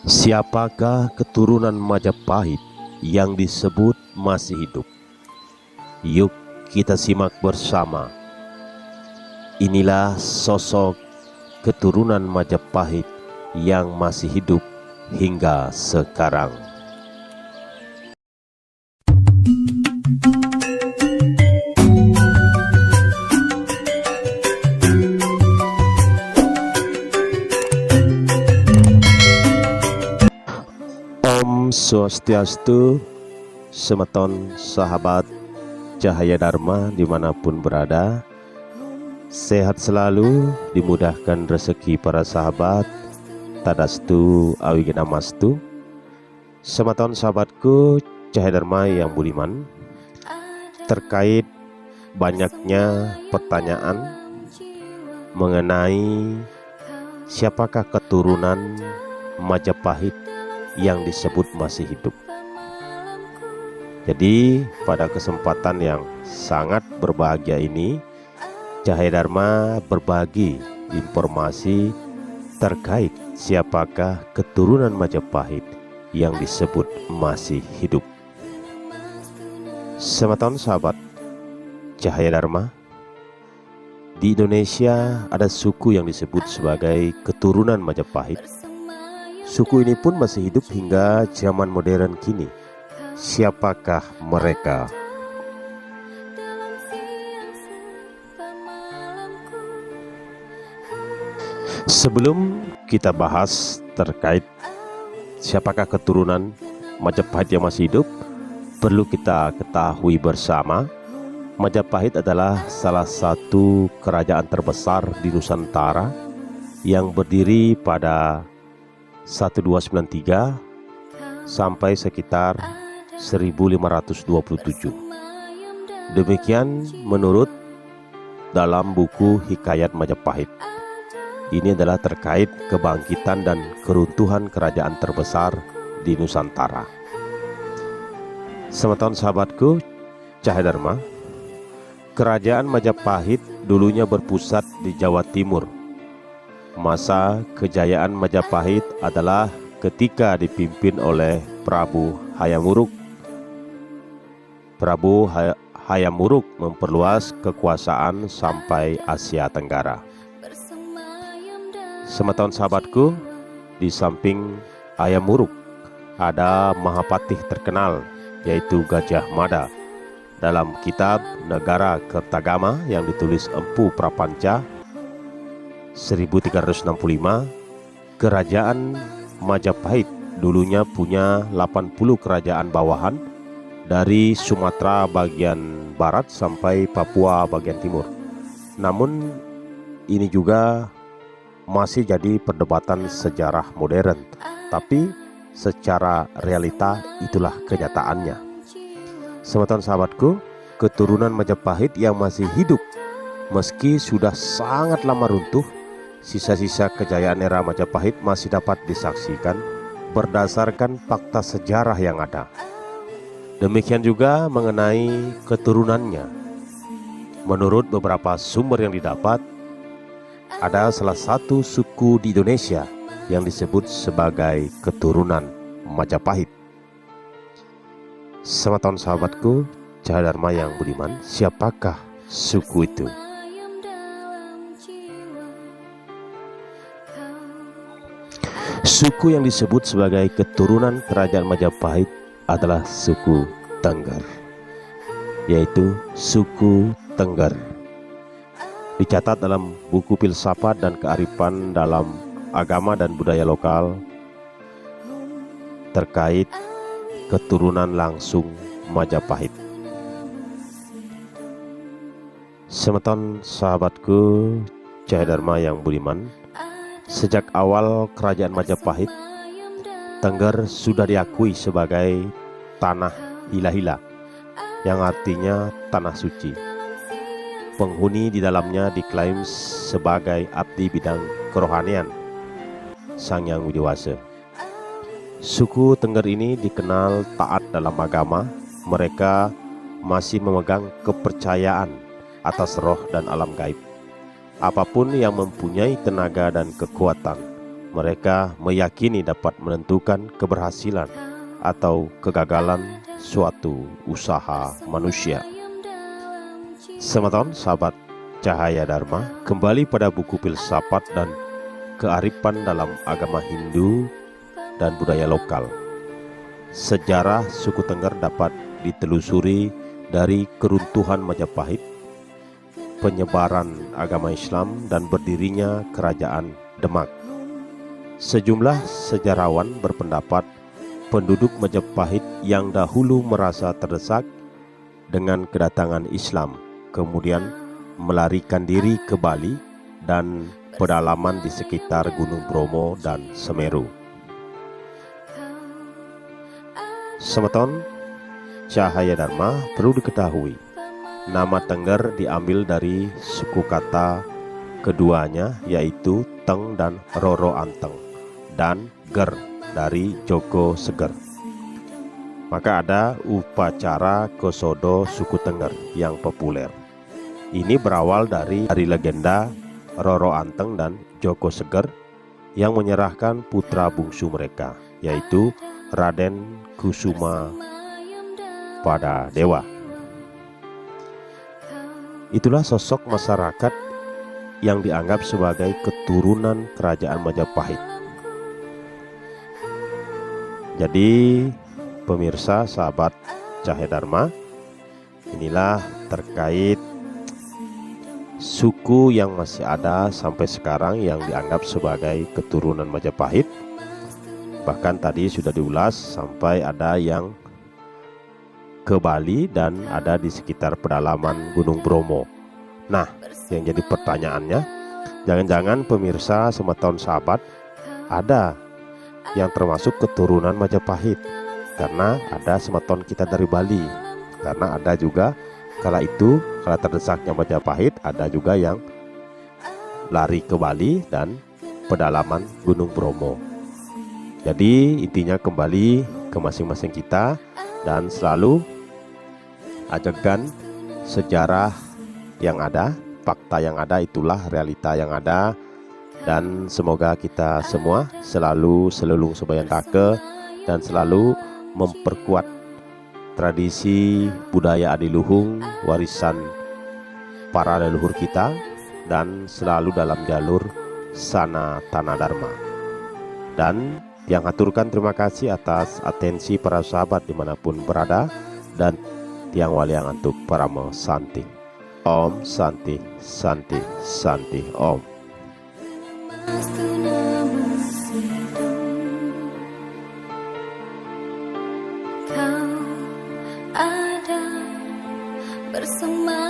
Siapakah keturunan Majapahit yang disebut masih hidup? Yuk kita simak bersama. Inilah sosok keturunan Majapahit yang masih hidup hingga sekarang. Om Swastiastu, semeton sahabat Cahaya Dharma dimanapun berada. Sehat selalu, dimudahkan rezeki para sahabat. Tadastu Awigedamastu. Semeton sahabatku Cahaya Dharma yang budiman, terkait banyaknya pertanyaan mengenai siapakah keturunan Majapahit yang disebut masih hidup. Jadi pada kesempatan yang sangat berbahagia ini, Cahaya Dharma berbagi informasi terkait siapakah keturunan Majapahit yang disebut masih hidup. Semeton sahabat Cahaya Dharma, di Indonesia ada suku yang disebut sebagai keturunan Majapahit. Suku ini pun masih hidup hingga zaman modern kini. Siapakah mereka? Sebelum kita bahas terkait siapakah keturunan Majapahit yang masih hidup, perlu kita ketahui bersama, Majapahit adalah salah satu kerajaan terbesar di Nusantara yang berdiri pada 1293 sampai sekitar 1527. Demikian menurut dalam buku Hikayat Majapahit. Ini adalah terkait kebangkitan dan keruntuhan kerajaan terbesar di Nusantara. Semeton sahabatku Cahaya Dharma, kerajaan Majapahit dulunya berpusat di Jawa Timur. Masa kejayaan Majapahit adalah ketika dipimpin oleh Prabu Hayam Wuruk. Prabu Hayam Wuruk memperluas kekuasaan sampai Asia Tenggara. Semeton sahabatku, di samping Hayam Wuruk ada Mahapatih terkenal, yaitu Gajah Mada. Dalam kitab Negara Kertagama yang ditulis Empu Prapanca 1365, kerajaan Majapahit dulunya punya 80 kerajaan bawahan dari Sumatera bagian barat sampai Papua bagian timur. Namun ini juga masih jadi perdebatan sejarah modern, tapi secara realita itulah kenyataannya. Semeton sahabatku, keturunan Majapahit yang masih hidup meski sudah sangat lama runtuh, sisa-sisa kejayaan era Majapahit masih dapat disaksikan berdasarkan fakta sejarah yang ada. Demikian juga mengenai keturunannya. Menurut beberapa sumber yang didapat, ada salah satu suku di Indonesia yang disebut sebagai keturunan Majapahit. Semeton sahabatku Cahaya Dharma yang budiman, siapakah suku itu? Suku yang disebut sebagai keturunan kerajaan Majapahit adalah suku Tengger, yaitu suku Tengger. Dicatat dalam buku Filsafat dan Kearifan dalam Agama dan Budaya Lokal terkait keturunan langsung Majapahit. Semeton sahabatku Cahaya Dharma yang budiman, sejak awal kerajaan Majapahit, Tengger sudah diakui sebagai tanah hila-hila, yang artinya tanah suci. Penghuni di dalamnya diklaim sebagai abdi bidang kerohanian Sang Hyang Widi-Wasa. Suku Tengger ini dikenal taat dalam agama. Mereka masih memegang kepercayaan atas roh dan alam gaib. Apapun yang mempunyai tenaga dan kekuatan, mereka meyakini dapat menentukan keberhasilan atau kegagalan suatu usaha manusia. Sematon sahabat Cahaya Dharma, kembali pada buku filsafat dan kearifan dalam agama Hindu dan budaya lokal. Sejarah suku Tengger dapat ditelusuri dari keruntuhan Majapahit, penyebaran agama Islam, dan berdirinya Kerajaan Demak. Sejumlah sejarawan berpendapat penduduk Majapahit yang dahulu merasa terdesak dengan kedatangan Islam, kemudian melarikan diri ke Bali dan pedalaman di sekitar Gunung Bromo dan Semeru. Semeton Cahaya Dharma, perlu diketahui, nama Tengger diambil dari suku kata keduanya, yaitu Teng dan Roro Anteng, dan Ger dari Joko Seger. Maka ada upacara Kosodo suku Tengger yang populer. Ini berawal dari legenda Roro Anteng dan Joko Seger yang menyerahkan putra bungsu mereka, yaitu Raden Kusuma pada dewa. Itulah sosok masyarakat yang dianggap sebagai keturunan kerajaan Majapahit. Jadi pemirsa sahabat Cahaya Dharma, inilah terkait suku yang masih ada sampai sekarang yang dianggap sebagai keturunan Majapahit. Bahkan tadi sudah diulas sampai ada yang ke Bali dan ada di sekitar pedalaman Gunung Bromo. Nah, yang jadi pertanyaannya, jangan-jangan pemirsa Sematon sahabat ada yang termasuk keturunan Majapahit, karena ada Sematon kita dari Bali, karena ada juga kala terdesaknya Majapahit, ada juga yang lari ke Bali dan pedalaman Gunung Bromo. Jadi intinya kembali ke masing-masing kita dan selalu ajarkan sejarah yang ada, fakta yang ada, itulah realita yang ada. Dan semoga kita semua selalu selulung sembayantake dan selalu memperkuat tradisi budaya adiluhung, warisan para leluhur kita, dan selalu dalam jalur sana tanah dharma. Dan yang aturkan terima kasih atas atensi para sahabat dimanapun berada, dan tiang waliang antuk paramo santi. Om Santi Santi Santi Om. Bersama